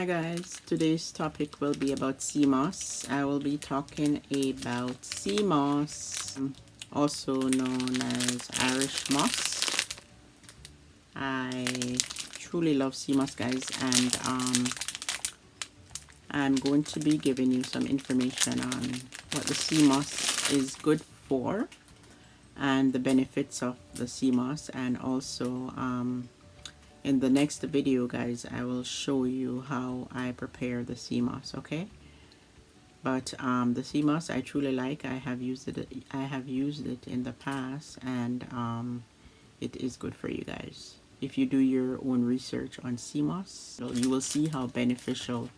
Hi guys, today's topic will be about CMOS. I will be talking about CMOS, also known as Irish moss. I truly love CMOS guys, and I'm going to be giving you some information on what the CMOS is good for and the benefits of the CMOS, and also in the next video guys I will show you how I prepare the CMOS, okay? But the CMOS I truly like. I have used it in the past, and it is good for you guys. If you do your own research on CMOS, you will see how beneficial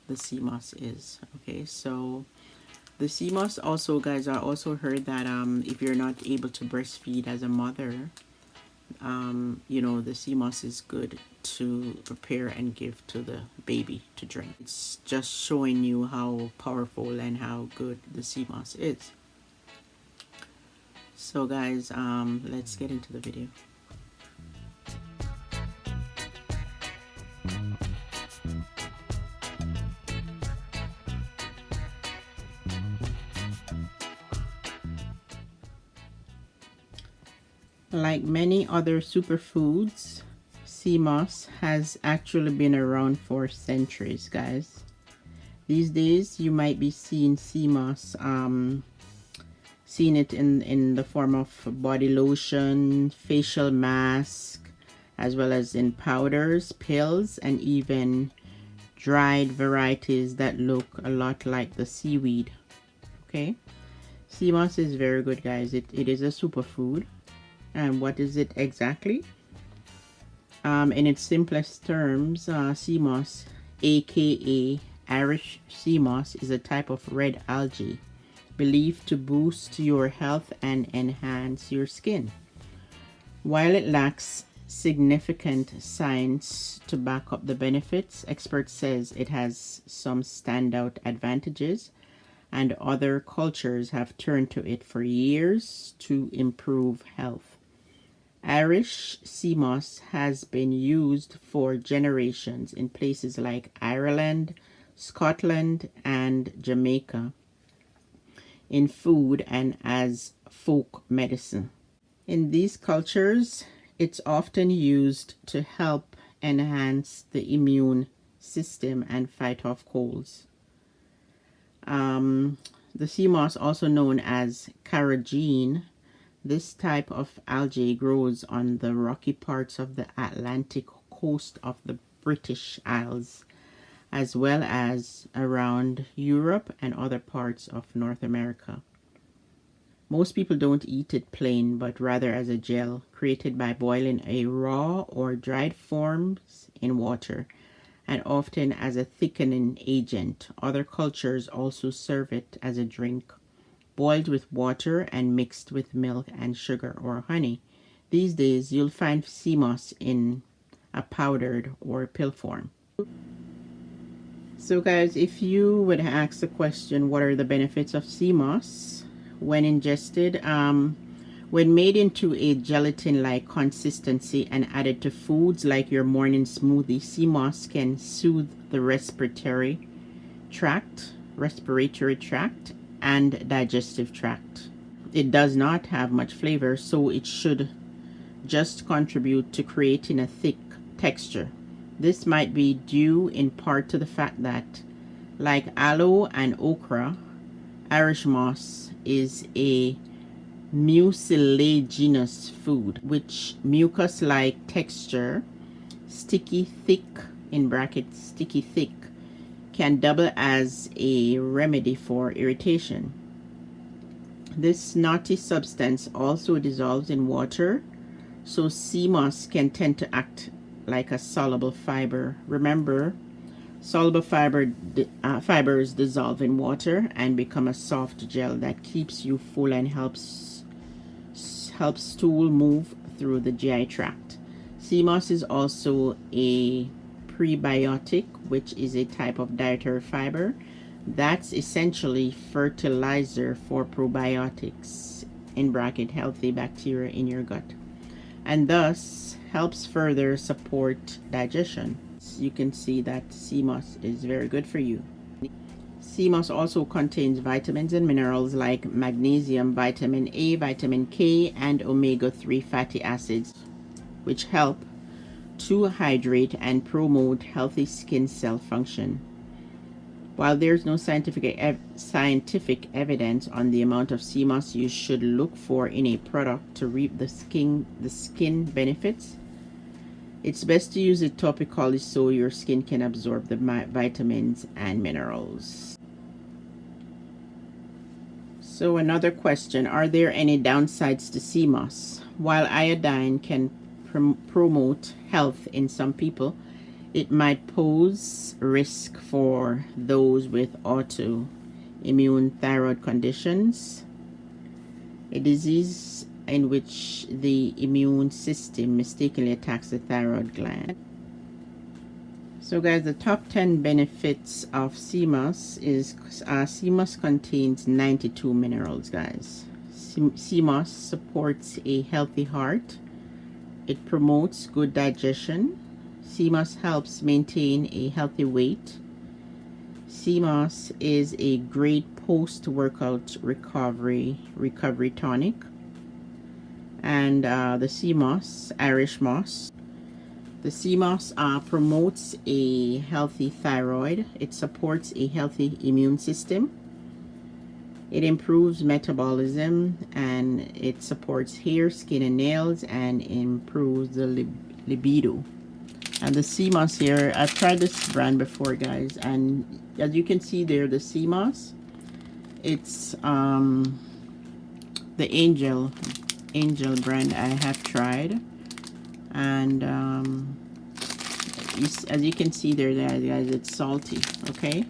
the CMOS is. Okay, so the CMOS also guys, I also heard that if you're not able to breastfeed as a mother, you know, the CMOS is good to prepare and give to the baby to drink. It's just showing you how powerful and how good the CMOS is. So guys, let's get into the video. Like many other superfoods, CMOS has actually been around for centuries, guys. These days, you might be seeing CMOS, seeing it in the form of body lotion, facial mask, as well as in powders, pills, and even dried varieties that look a lot like the seaweed. Okay, CMOS is very good, guys. It is a superfood. And what is it exactly? In its simplest terms, CMOS, aka Irish sea moss, is a type of red algae believed to boost your health and enhance your skin. While it lacks significant science to back up the benefits, experts says it has some standout advantages, and other cultures have turned to it for years to improve health. Irish sea moss has been used for generations in places like Ireland, Scotland, and Jamaica in food and as folk medicine. In these cultures, it's often used to help enhance the immune system and fight off colds. The sea moss, also known as carrageen, this type of algae grows on the rocky parts of the Atlantic coast of the British Isles, as well as around Europe and other parts of North America. Most people don't eat it plain, but rather as a gel created by boiling a raw or dried forms in water, and often as a thickening agent. Other cultures also serve it as a drink, boiled with water and mixed with milk and sugar or honey. These days, you'll find CMOS in a powdered or pill form. So guys, if you would ask the question, what are the benefits of CMOS when ingested? When made into a gelatin-like consistency and added to foods like your morning smoothie, CMOS can soothe the respiratory tract, and digestive tract. It does not have much flavor, so it should just contribute to creating a thick texture. This might be due in part to the fact that, like aloe and okra, Irish moss is a mucilaginous food, which mucus-like texture, sticky thick, in brackets sticky thick, can double as a remedy for irritation. This knotty substance also dissolves in water, so CMOS can tend to act like a soluble fiber. Remember, soluble fibers dissolve in water and become a soft gel that keeps you full and helps stool move through the GI tract. CMOS is also a prebiotic, which is a type of dietary fiber that's essentially fertilizer for probiotics, in bracket healthy bacteria in your gut, and thus helps further support digestion. You can see that CMOS is very good for you. CMOS also contains vitamins and minerals like magnesium, vitamin A, vitamin K, and omega-3 fatty acids, which help to hydrate and promote healthy skin cell function. While there's no scientific evidence on the amount of CMOS you should look for in a product to reap the skin benefits, it's best to use it topically so your skin can absorb the vitamins and minerals. So another question, are there any downsides to CMOS? While iodine can promote health in some people, it might pose risk for those with autoimmune thyroid conditions, a disease in which the immune system mistakenly attacks the thyroid gland. So guys, the top 10 benefits of CMOS is CMOS contains 92 minerals, guys. CMOS supports a healthy heart. It promotes good digestion. CMOS helps maintain a healthy weight. CMOS is a great post-workout recovery tonic. And the CMOS, Irish moss. The CMOS promotes a healthy thyroid. It supports a healthy immune system. It improves metabolism, and it supports hair, skin, and nails, and improves the libido. And the CMOS here, I've tried this brand before, guys, and as you can see there, the CMOS, it's the Angel brand I have tried, and as you can see there, guys, it's salty. Okay,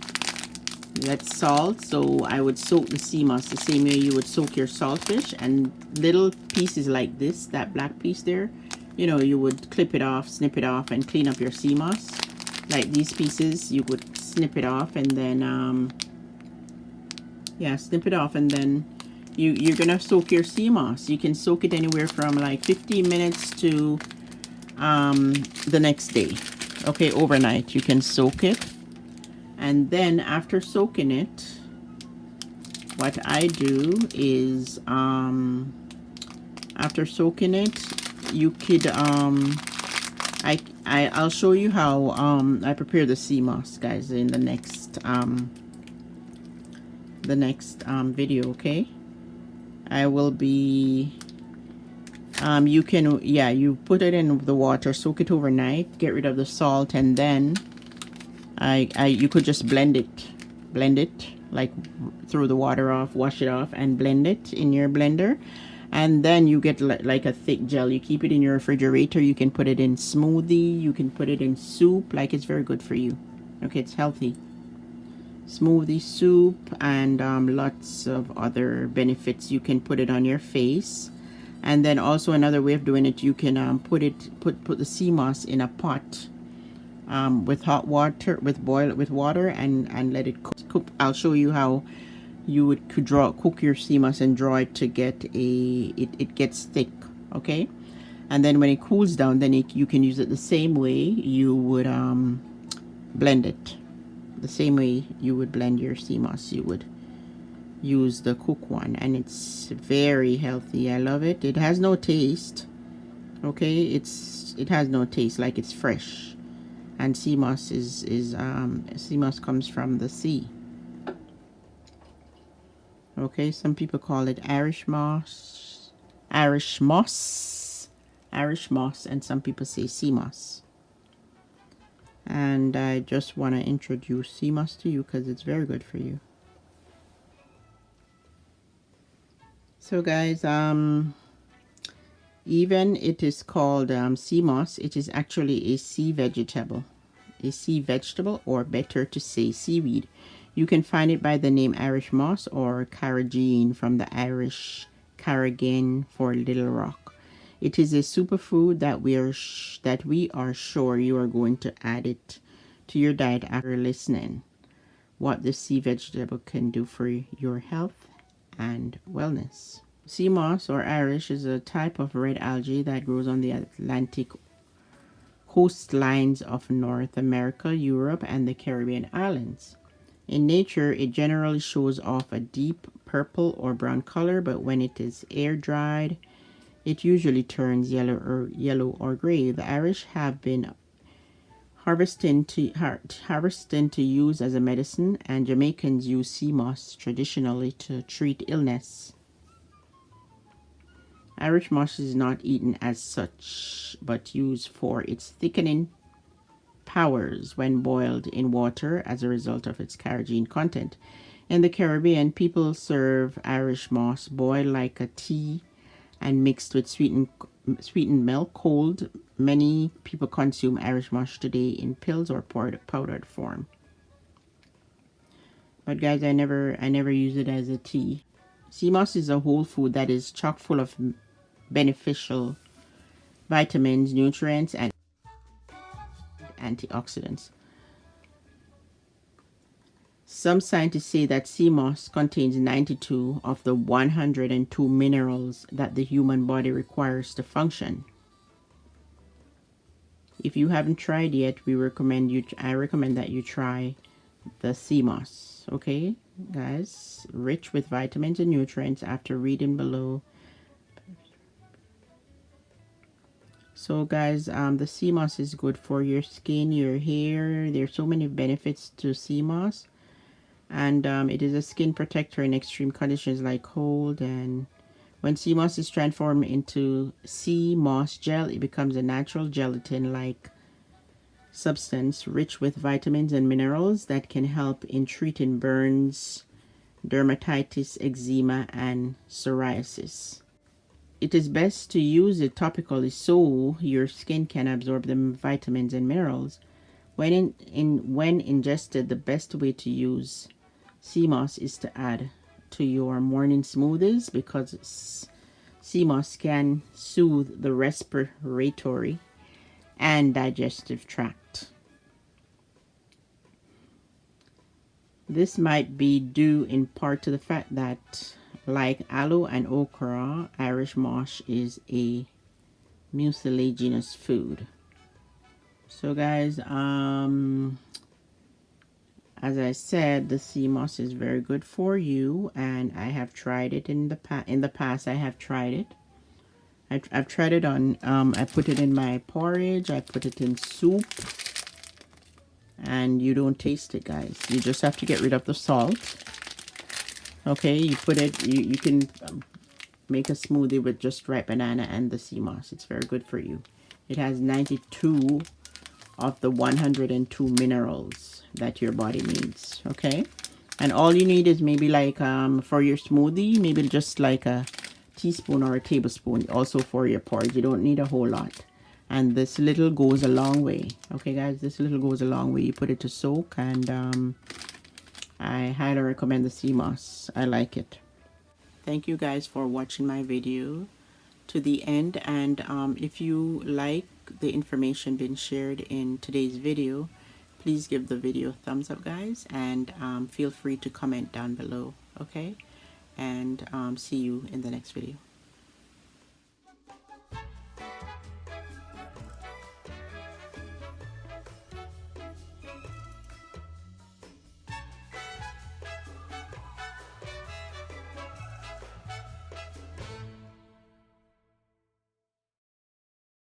that's salt, so I would soak the CMOS the same way you would soak your saltfish, and little pieces like this, that black piece there, you know, you would clip it off, snip it off, and clean up your CMOS. Like these pieces, you would snip it off, and then yeah, snip it off, and then you're gonna soak your CMOS. You can soak it anywhere from like 15 minutes to the next day. Okay, overnight you can soak it, and then after soaking it, what I do is after soaking it, you could I'll show you how I prepare the CMOS, guys, in the next video. Okay, I will be you can, yeah, you put it in the water, soak it overnight, get rid of the salt, and then you could just blend it, like throw the water off, wash it off, and blend it in your blender, and then you get like a thick gel. You keep it in your refrigerator. You can put it in smoothie, you can put it in soup. Like, it's very good for you. Okay, it's healthy. Smoothie, soup, and lots of other benefits. You can put it on your face. And then also another way of doing it, you can put the CMOS in a pot with hot water, boil it with water, and let it cook. I'll show you how you would cook your CMOS and draw it to get it gets thick. Okay, and then when it cools down, then you can use it the same way you would blend it. The same way you would blend your CMOS, you would use the cook one, and it's very healthy. I love it. It has no taste. Okay, it has no taste, like it's fresh. And CMOS CMOS comes from the sea. Okay, some people call it Irish moss, and some people say CMOS. And I just want to introduce CMOS to you because it's very good for you. So guys, even it is called CMOS, it is actually a sea vegetable, or better to say seaweed. You can find it by the name Irish moss or carrageen, from the Irish carrageen for little rock. It is a superfood that we are sure you are going to add it to your diet after listening what the sea vegetable can do for your health and wellness. CMOS, or Irish, is a type of red algae that grows on the Atlantic coastlines of North America, Europe, and the Caribbean islands. In nature, it generally shows off a deep purple or brown color, but when it is air dried, it usually turns yellow or gray. The Irish have been harvesting to use as a medicine, and Jamaicans use sea moss traditionally to treat illness. Irish moss is not eaten as such, but used for its thickening powers when boiled in water as a result of its carrageenan content. In the Caribbean, people serve Irish moss boiled like a tea and mixed with sweetened milk cold. Many people consume Irish moss today in pills or powdered form. But guys, I never use it as a tea. Sea moss is a whole food that is chock full of beneficial vitamins, nutrients, and antioxidants. Some scientists say that sea moss contains 92 of the 102 minerals that the human body requires to function. If you haven't tried yet, I recommend that you try the sea moss. Okay, guys, rich with vitamins and nutrients. After reading below. So guys, the sea moss is good for your skin, your hair. There's so many benefits to sea moss, and it is a skin protector in extreme conditions like cold. And when sea moss is transformed into sea moss gel, it becomes a natural gelatin-like substance rich with vitamins and minerals that can help in treating burns, dermatitis, eczema, and psoriasis. It is best to use it topically so your skin can absorb the vitamins and minerals. When ingested, the best way to use sea moss is to add to your morning smoothies, because sea moss can soothe the respiratory and digestive tract. This might be due in part to the fact that, like aloe and okra, Irish moss is a mucilaginous food. So guys, as I said, the sea moss is very good for you, and I have tried it in the past. I have tried it. I've tried it on, I put it in my porridge, I put it in soup, and you don't taste it, guys. You just have to get rid of the salt. Okay, you put it, you can make a smoothie with just ripe banana and the sea moss. It's very good for you. It has 92 of the 102 minerals that your body needs. Okay, and all you need is maybe like for your smoothie, maybe just like a teaspoon or a tablespoon. Also for your porridge, you don't need a whole lot, and this little goes a long way. Okay guys, this little goes a long way. You put it to soak, and I highly recommend the sea moss. I like it. Thank you guys for watching my video to the end, and if you like the information being shared in today's video, please give the video a thumbs up, guys, and feel free to comment down below. Okay, and see you in the next video.